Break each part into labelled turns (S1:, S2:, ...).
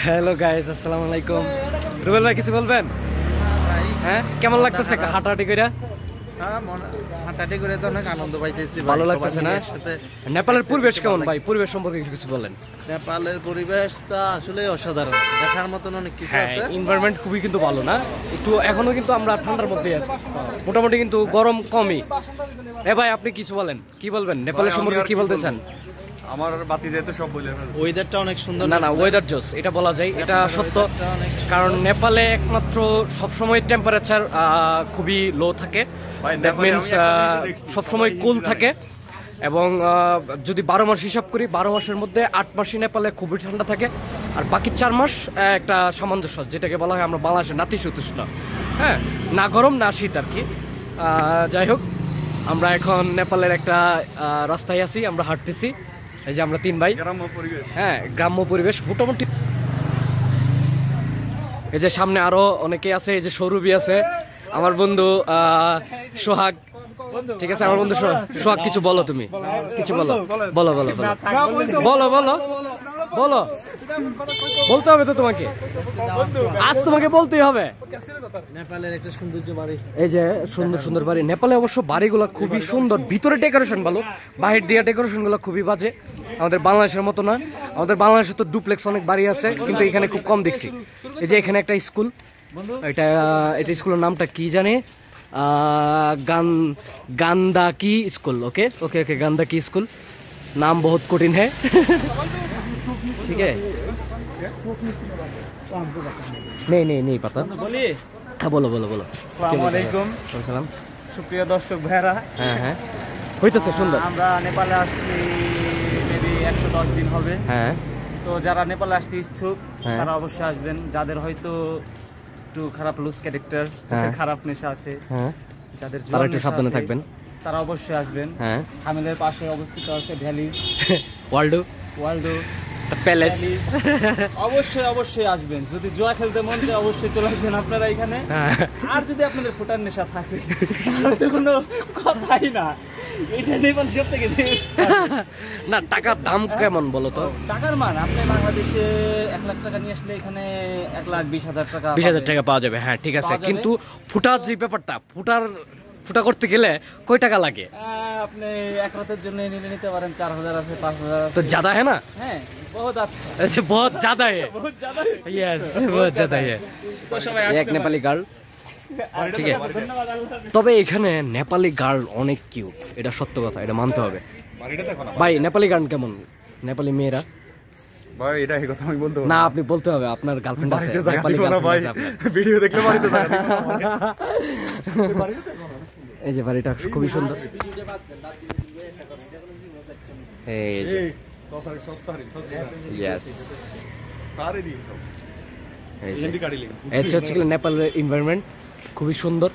S1: Hello guys, আসসালামু আলাইকুম। রুবেল ভাই কিছু বলবেন? হ্যাঁ, কেমন লাগতেছে হাঁটাহাঁটি করে?
S2: হাঁটাহাঁটি করে তো অনেক আনন্দ পাইতেছি,
S1: ভালো লাগতেছে না? নেপালের পরিবেশ কেমন ভাই? পরিবেশ সম্পর্কে কিছু বলেন।
S2: নেপালের পরিবেশটা আসলে অসাধারণ, দেখার মতন অনেক কিছু আছে।
S1: এনভায়রনমেন্ট খুবই কিন্তু ভালো না? একটু এখনো কিন্তু আমরা ঠান্ডার মধ্যেই আছি, মোটামুটি কিন্তু গরম কমই। ভাই আপনি কিছু বলেন, কি বলবেন নেপালের সম্পর্কে, কি বলতে চান?
S3: আমার বাতি যেতে সব বলে
S2: ওয়েদারটা অনেক সুন্দর।
S1: না, ওয়েদার জোস, এটা বলা যায়, এটা সত্য। কারণ নেপালে একমাত্র সবসময় টেম্পারেচার খুবই লো থাকে, দ্যাট মিনস সবসময় কুল থাকে। এবং যদি 12 মাস হিসাব করি, 12 মাসের মধ্যে 8 মাসই নেপালে খুবই ঠান্ডা থাকে, আর বাকি 4 মাস একটা সামঞ্জস্য, যেটাকে বলা হয় আমরা বাংলাদেশে নাতিশীতোষ্ণ। হ্যাঁ, না গরম না শীত আর কি। যাই হোক, আমরা এখন নেপালের একটা রাস্তায় আছি, আমরা হাঁটতেছি। এই যে আমরা 3 ভাই,
S3: গ্রাম্য পরিবেশ।
S1: হ্যাঁ, গ্রাম্য পরিবেশ মোটামুটি। এই যে সামনে আরো অনেকে আছে, এই যে সৌরভী আছে, আমার বন্ধু সোহাগ, ঠিক আছে? আমার বন্ধু সোহাগ, কিছু বলো, তুমি কিছু বলো, বলো বলো বলো বলো বলো, বলতে হবে তো তোমাকে, আজ তোমাকে বলতেই হবে।
S2: নেপালের একটা সৌন্দর্য বাড়ি,
S1: এই যে সুন্দর সুন্দর বাড়ি। নেপালে অবশ্য বাড়িগুলো খুবই সুন্দর, ভিতরে ডেকোরেশন ভালো, বাহির দিয়ে ডেকোরেশন গুলো খুবই বাজে। আমাদের বাংলাদেশের মতো না, আমাদের বাংলাদেশে তো ডুপ্লেক্স অনেক বাড়ি আছে, কিন্তু এখানে খুব কম দেখছি। এই যে এখানে একটা স্কুল, এটা স্কুলের নামটা কি জানি, গান্দাকি স্কুল। ওকে ওকে ওকে, গান্দাকি স্কুল, नाम बहुत कठिन है। ठीक है, नहीं पता।
S4: बोलिए।
S1: हाँ बोलो बोलो बोलो।
S4: আসসালামু আলাইকুম।
S1: সালাম।
S4: সুপ্রিয় দর্শক ভাইরা,
S1: হ্যাঁ হইতেছে সুন্দর।
S4: আমরা নেপালে আসছি মেবি 110 দিন হবে।
S1: হ্যাঁ,
S4: তো যারা নেপালে আসতে ইচ্ছুক
S1: হ্যাঁ,
S4: তারা অবশ্যই আসবেন। যাদের হয়তো একটু খারাপ লুজ ক্যারেক্টার, খারাপ নেশা আছে,
S1: হ্যাঁ,
S4: যাদের
S1: তারা একটু সাবধানে থাকবেন,
S4: তারা অবশ্যই আসবেন।
S1: হ্যাঁ,
S4: হামিলের পাশে অবস্থিত আছে ভ্যালিজ
S1: ওয়ার্ল্ডো প্যালেস।
S4: অবশ্যই আসবেন। যদি জুয়া খেলতে মন চায় অবশ্যই চলে আসবেন আপনারা এখানে। আর যদি আপনাদের ফুটার নেশা থাকে তাহলে তো কোনো কথাই না, এটা নেপাল সব থেকে
S1: না। টাকার দাম কেমন বলো তো?
S4: টাকার মান আপনি বাংলাদেশে 1 লাখ টাকা নিয়ে আসলে এখানে 1,20,000 টাকা,
S1: 20,000 টাকা পাওয়া যাবে। হ্যাঁ ঠিক আছে, কিন্তু ফুটার যে ব্যাপারটা, ফুটা করতে গেলে কয় টাকা লাগে?
S4: আপনি এক রাতের জন্য নিতে পারেন, 4,000 আছে, 5,000 আছে।
S1: তো ज्यादा है ना?
S4: হ্যাঁ, बहुत अच्छा।
S1: ऐसे बहुत ज्यादा है।
S4: बहुत ज्यादा है।
S1: यस, बहुत ज्यादा है।
S4: তো সবাই
S1: এক নেপালি গার্ল, ঠিক আছে? তবে এখানে নেপালি গার্ল অনেক কিউট, এটা সত্য কথা, এটা মানতে হবে ভাই। নেপালি গার্ল কেমন? নেপালি মেয়েরা
S3: ভাই, এটা এই কথা আমি বলতে
S1: না, আপনি বলতে হবে, আপনার গার্লফ্রেন্ড আছে নেপালি
S3: ভাই, ভিডিও দেখলে বাড়িতে যাবেন।
S1: এই যে বাড়িটা খুবই সুন্দর। এই যে यस, এই হচ্ছে কি নেপালের এনভায়রনমেন্ট খুবই সুন্দর।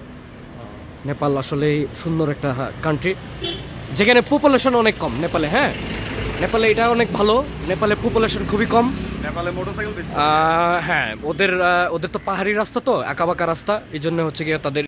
S1: নেপাল আসলে সুন্দর একটা কান্ট্রি, যেখানে পপুলেশন অনেক কম। নেপালে, হ্যাঁ, নেপালে এটা অনেক ভালো। নেপালে পপুলেশন খুবই কম।
S3: নেপালে মোটরসাইকেল বেশি।
S1: হ্যাঁ, ওদের তো পাহাড়ি রাস্তা, তো আঁকাবাঁকা রাস্তা, এই জন্য হচ্ছে গিয়ে তাদের